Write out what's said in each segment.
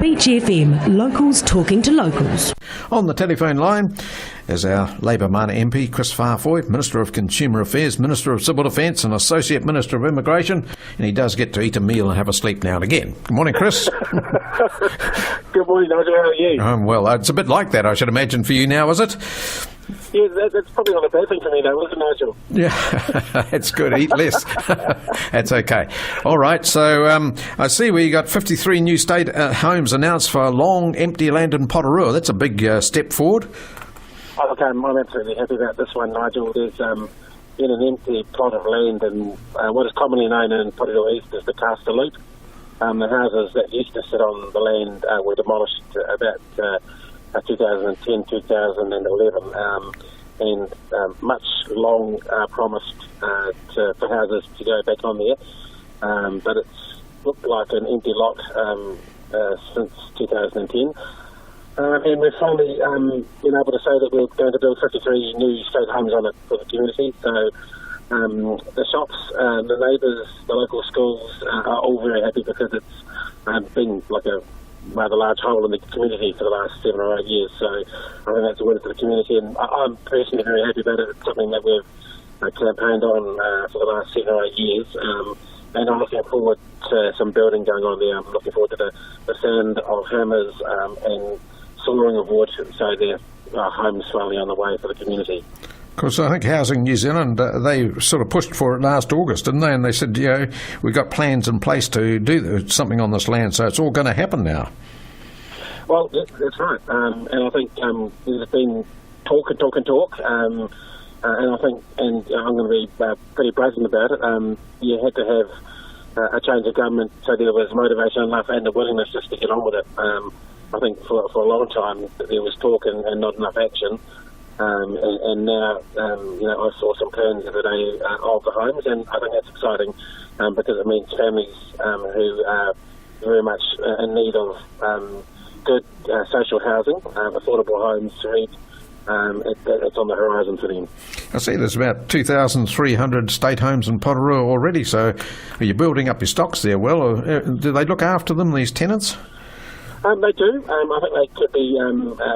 Beach FM, locals talking to locals. On the telephone line is our Labour Mana MP Kris Fa'afoi, Minister of Consumer Affairs, Minister of Civil Defence and Associate Minister of Immigration, and he does get to eat a meal and have a sleep now and again. Good morning, Kris. Good morning, Nigel. How are you? Well, it's a bit like that, I should imagine, for you now, is it? Yeah, that's probably not a bad thing for me, though, is it, Nigel? Yeah, that's good. Eat less. That's okay. All right, so I see we got 53 new state homes announced for long empty land in Porirua. That's a big step forward. Okay, I'm absolutely happy about this one, Nigel. There's been an empty plot of land in what is commonly known in Porirua East as the Caster Loop. The houses that used to sit on the land were demolished about 2010, 2011, and much long promised for houses to go back on there, but it's looked like an empty lot since 2010. And we've finally been able to say that we're going to build 53 new state homes on it for the community. So the shops, the neighbours, the local schools are all very happy because it's been like a rather large hole in the community for the last 7 or 8 years. So I think that's a win for the community, and I'm personally very happy about it. It's something that we've campaigned on for the last 7 or 8 years. And I'm looking forward to some building going on there. I'm looking forward to the sound of hammers and sawing of wood, so there are homes slowly on the way for the community. Of course, I think Housing New Zealand, they sort of pushed for it last August, didn't they? And they said, we've got plans in place to do something on this land, so it's all going to happen now. Well, that's right. And I think there's been talk. And I think, and I'm going to be pretty brazen about it, you had to have a change of government so there was motivation enough and the willingness just to get on with it. I think for a long time there was talk and not enough action. And now, I saw some plans the other day of the homes, and I think that's exciting because it means families who are very much in need of good social housing, affordable homes to rent. It's on the horizon for them. I see there's about 2,300 state homes in Porirua already, so are you building up your stocks there well, or do they look after them, these tenants? They do. I think they could be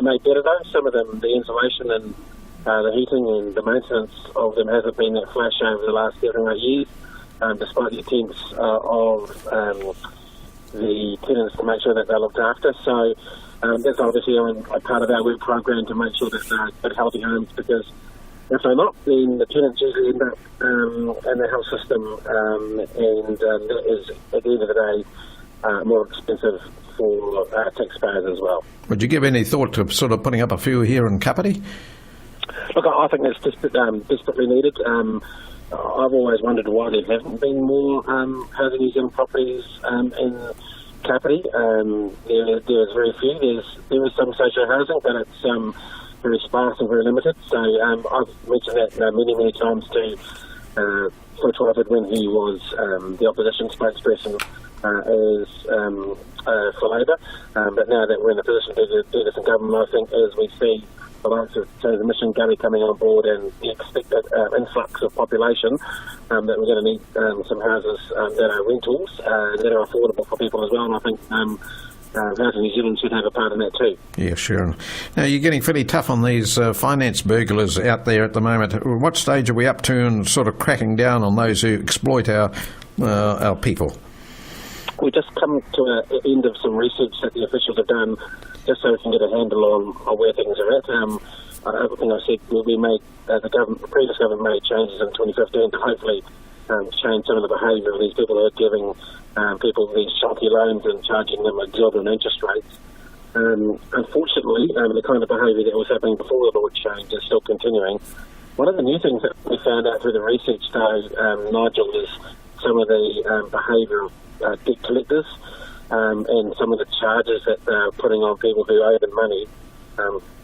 made better though. Some of them, the insulation and the heating and the maintenance of them hasn't been that flash over the last 7 or 8 years, despite the attempts of the tenants to make sure that they're looked after. So that's obviously a part of our work program to make sure that they're good, healthy homes, because if they're not, then the tenants usually end up in the health system, and that is, at the end of the day, more expensive for taxpayers as well. Would you give any thought to sort of putting up a few here in Kapiti? Look, I think that's desperately needed. I've always wondered why there haven't been more Housing New Zealand properties in Kapiti. There's very few. There is some social housing, but it's very sparse and very limited. So I've mentioned that many times to Troy Twyford when he was the opposition spokesperson for Labour, but now that we're in a position to do this in government, I think as we see the likes of Transmission Gully coming on board and the expected influx of population, that we're going to need some houses that are rentals, that are affordable for people as well, and I think Housing New Zealand should have a part in that too. Yeah, sure. Now, you're getting fairly tough on these finance burglars out there at the moment. What stage are we up to in sort of cracking down on those who exploit our people? We've just come to an end of some research that the officials have done just so we can get a handle on where things are at. I think I said we made, the previous government made changes in 2015 to hopefully change some of the behaviour of these people who are giving people these chunky loans and charging them exorbitant interest rates. Unfortunately, the kind of behaviour that was happening before the law change is still continuing. One of the new things that we found out through the research, though, Nigel, is some of the behaviour of debt collectors and some of the charges that they're putting on people who owe them money.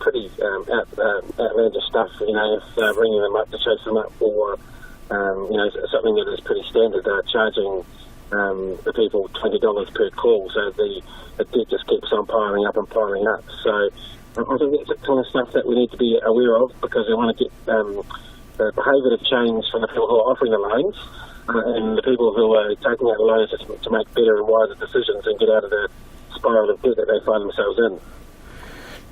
Pretty outlandish stuff, if ringing them up to chase them up for something that is pretty standard. They're charging the people $20 per call, so the debt just keeps on piling up and piling up. So I think that's the kind of stuff that we need to be aware of, because we want to get the behaviour to change from the people who are offering the loans and the people who are taking out the loans to make better and wiser decisions and get out of the spiral of debt that they find themselves in.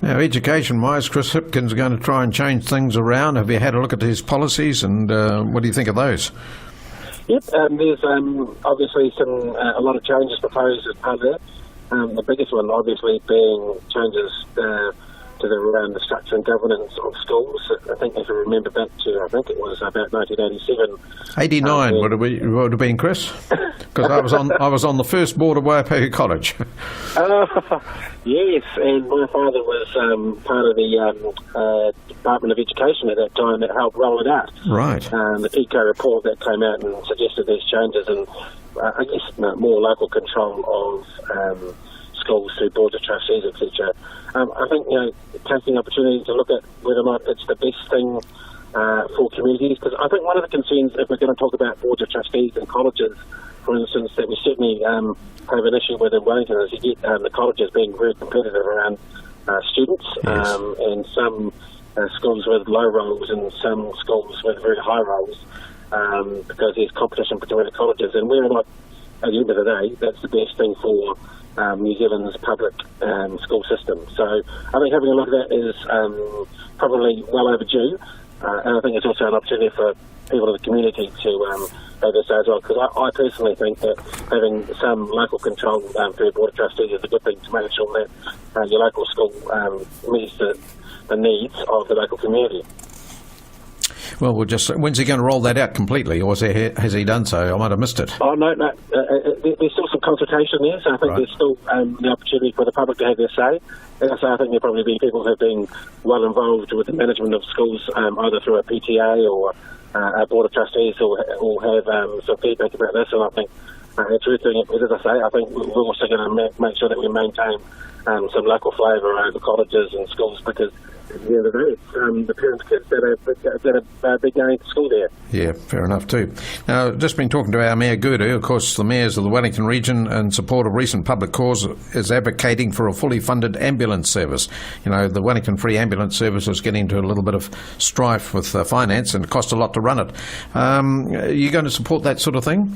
Now, education-wise, Chris Hipkins going to try and change things around. Have you had a look at his policies, and what do you think of those? Yep, there's obviously a lot of changes proposed as part of that. The biggest one, obviously, being changes around the structure and governance of schools. I think if you remember back to, I think it was about 1987. 89 would have been, Chris, because I was on the first board of Waipahu College. Yes, and my father was part of the Department of Education at that time that helped roll it out. Right. The PICO report that came out and suggested these changes, and I guess more local control of schools through boards of trustees, etc. I think, taking the opportunity to look at whether or not it's the best thing for communities, because I think one of the concerns, if we're going to talk about boards of trustees and colleges, for instance, that we certainly have an issue with in Wellington, is you get the colleges being very competitive around students, yes. And some schools with low rolls and some schools with very high rolls, because there's competition between the colleges, and whether or not, at the end of the day, that's the best thing for New Zealand's public school system. So I think having a look at that is probably well overdue, and I think it's also an opportunity for people in the community to have this as well, because I personally think that having some local control through Board of Trustees is a good thing to make sure that your local school meets the needs of the local community. Well, when's he going to roll that out completely, or has he done so? I might have missed it. Oh, no. There's still some consultation there, so I think there's still the opportunity for the public to have their say. And so I think there'll probably be people who have been well involved with the management of schools, either through a PTA or a Board of Trustees, who have some feedback about this. And I think it's really doing it, as I say, I think we're also going to make sure that we maintain some local flavour over colleges and schools, because at the end of the day, it's the parents' kids that are going to school there. Yeah, fair enough too. Now, just been talking to our Mayor Guru. Of course, the mayors of the Wellington region, in support of recent public cause, is advocating for a fully funded ambulance service. The Wellington Free Ambulance Service is getting into a little bit of strife with finance, and it costs a lot to run it. Are you going to support that sort of thing?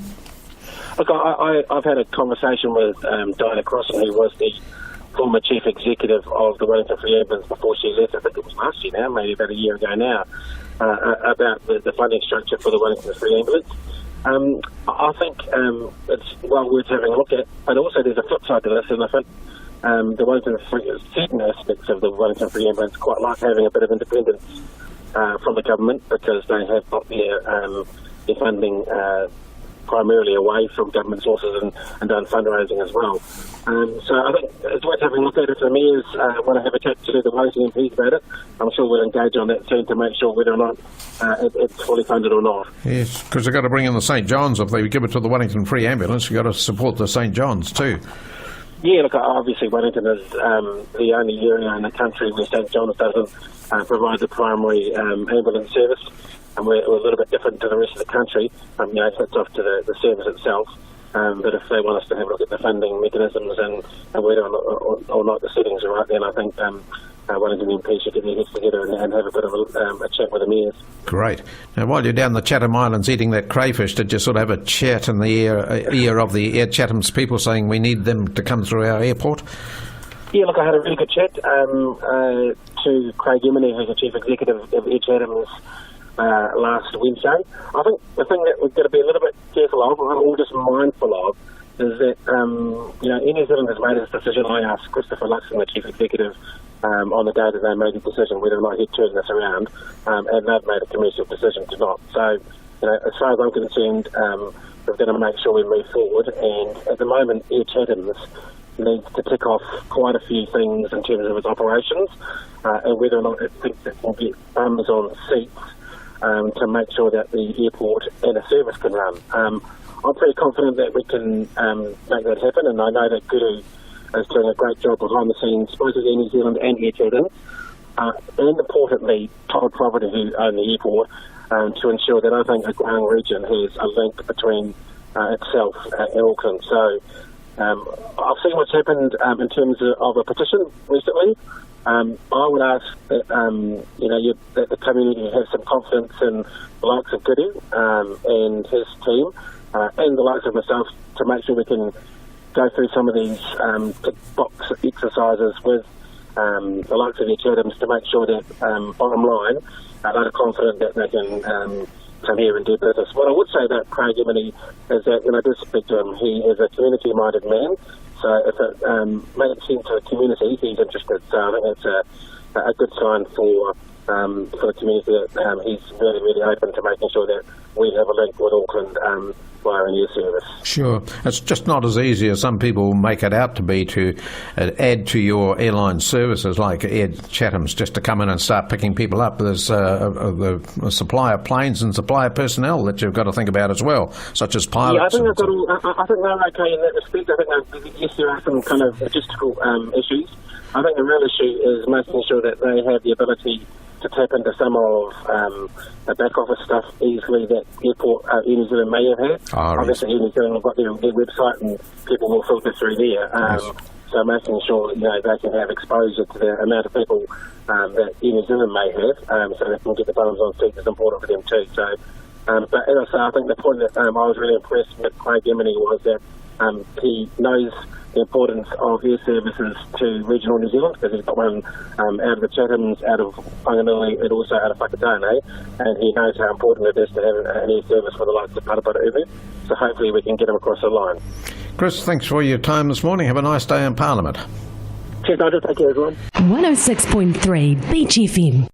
Look, I've had a conversation with Diana Crossan, who was the former chief executive of the Wellington Free Ambulance before she left. I think it was last year now, maybe about a year ago now, about the funding structure for the Wellington Free Ambulance. I think it's well worth having a look at, but also there's a flip side to this, and I think the Wellington Free, certain aspects of the Wellington Free Ambulance quite like having a bit of independence from the government, because they have got their funding primarily away from government sources and done fundraising as well. So I think it's worth having a look at it. If the mayors want to have a chat to the Wellington MPs about it, I'm sure we'll engage on that soon to make sure whether or not it's fully funded or not. Yes, because they've got to bring in the St John's. If they give it to the Wellington Free Ambulance, you've got to support the St John's too. Yeah, look, obviously Wellington is the only area in the country where St John's doesn't provide the primary ambulance service. And we're a little bit different to the rest of the country. It's off to the service itself. But if they want us to have a look at the funding mechanisms and whether or not the settings are right, then I think Wellington MP should get their heads together and have a bit of a chat with the mayors. Great. Now, while you're down the Chatham Islands eating that crayfish, did you sort of have a chat in the ear of the Air Chatham's people saying we need them to come through our airport? Yeah, look, I had a really good chat to Craig Emini, who's the Chief Executive of Air Chatham's, last Wednesday. I think the thing that we've got to be a little bit careful of, or just mindful of, is that Air New Zealand has made its decision. I asked Christopher Luxon, the Chief Executive, on the day that they made the decision whether or not he'd turn this around, and they've made a commercial decision to not. So, as far as I'm concerned, we've got to make sure we move forward, and at the moment Air Chatham's needs to tick off quite a few things in terms of its operations, and whether or not it thinks it can get bums on seats to make sure that the airport and a service can run. I'm pretty confident that we can make that happen, and I know that Guru is doing a great job behind the scenes, both at Air New Zealand and Air Chatham, and importantly, Todd Property, who own the airport, to ensure that I think a growing region has a link between itself and Auckland. So I've seen what's happened in terms of a petition recently. I would ask that that the community has some confidence in the likes of Guru and his team, and the likes of myself, to make sure we can go through some of these tick box exercises with the likes of your Chathams to make sure that, bottom line, they're confident that they can come here and do business. What I would say about Craig Emily is that when I did speak to him, he is a community-minded man. So if it makes sense to a community, he's interested. So I think that's a good sign for the community that he's really, really open to making sure that we have a link with Auckland via a new service. Sure. It's just not as easy as some people make it out to be to add to your airline services like Ed Chatham's just to come in and start picking people up. There's a supply of planes and supply of personnel that you've got to think about as well, such as pilots. Yeah, I think they're okay in that respect. I think yes, there are some kind of logistical issues. I think the real issue is making sure that they have the ability to tap into some of the back office stuff easily that Air New Zealand may have had. Obviously, Air New Zealand have got their website and people will filter through there. So making sure they can have exposure to the amount of people that Air New Zealand may have, so they can get the bums on seats is important for them too. So, but as I say, I think the point that I was really impressed with Craig Emily was that he knows the importance of air services to regional New Zealand, because he's got one out of the Chathams, out of Whanganui, and also out of Whakatane, and he knows how important it is to have an air service for the likes of Parapara Ubu. So hopefully we can get him across the line. Chris, thanks for your time this morning. Have a nice day in Parliament. Cheers, Nigel. Take care, everyone. 106.3 Beach FM.